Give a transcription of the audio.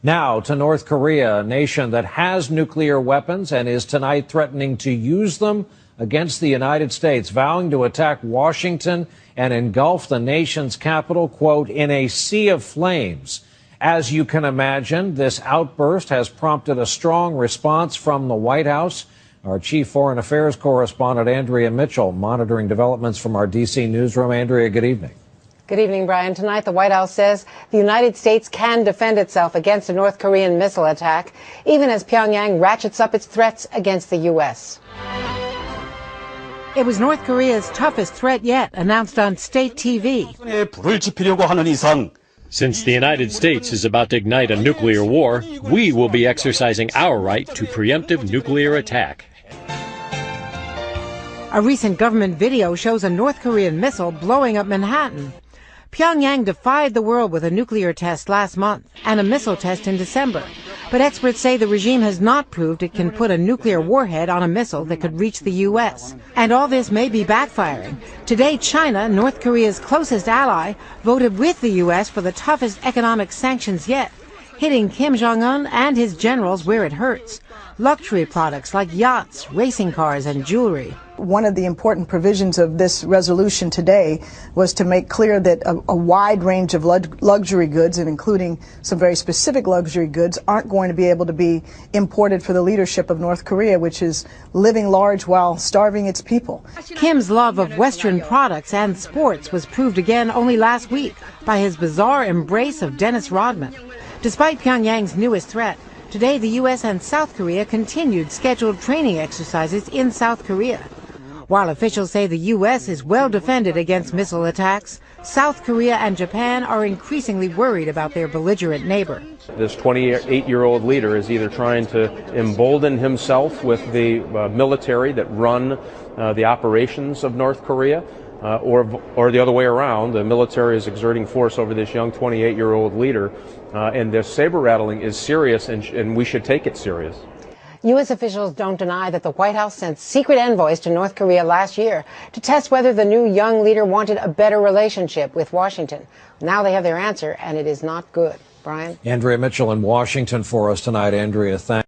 Now to North Korea, a nation that has nuclear weapons and is tonight threatening to use them against the United States, vowing to attack Washington and engulf the nation's capital, quote, in a sea of flames. As you can imagine, this outburst has prompted a strong response from the White House. Our chief foreign affairs correspondent, Andrea Mitchell, monitoring developments from our D.C. newsroom. Andrea, good evening. Good evening, Brian. Tonight, the White House says the United States can defend itself against a North Korean missile attack, even as Pyongyang ratchets up its threats against the U.S. It was North Korea's toughest threat yet, announced on state TV. Since the United States is about to ignite a nuclear war, we will be exercising our right to preemptive nuclear attack. A recent government video shows a North Korean missile blowing up Manhattan. Pyongyang defied the world with a nuclear test last month and a missile test in December. But experts say the regime has not proved it can put a nuclear warhead on a missile that could reach the U.S. And all this may be backfiring. Today, China, North Korea's closest ally, voted with the U.S. for the toughest economic sanctions yet, hitting Kim Jong-un and his generals where it hurts. Luxury products like yachts, racing cars, and jewelry. One of the important provisions of this resolution today was to make clear that a wide range of luxury goods, and including some very specific luxury goods, aren't going to be able to be imported for the leadership of North Korea, which is living large while starving its people. Kim's love of Western products and sports was proved again only last week by his bizarre embrace of Dennis Rodman. Despite Pyongyang's newest threat, today the U.S. and South Korea continued scheduled training exercises in South Korea. While officials say the U.S. is well defended against missile attacks, South Korea and Japan are increasingly worried about their belligerent neighbor. This 28-year-old leader is either trying to embolden himself with the military that run the operations of North Korea, or the other way around. The military is exerting force over this young 28-year-old leader, and this saber rattling is serious, and we should take it serious. U.S. officials don't deny that the White House sent secret envoys to North Korea last year to test whether the new young leader wanted a better relationship with Washington. Now they have their answer, and it is not good. Brian? Andrea Mitchell in Washington for us tonight. Andrea, thanks.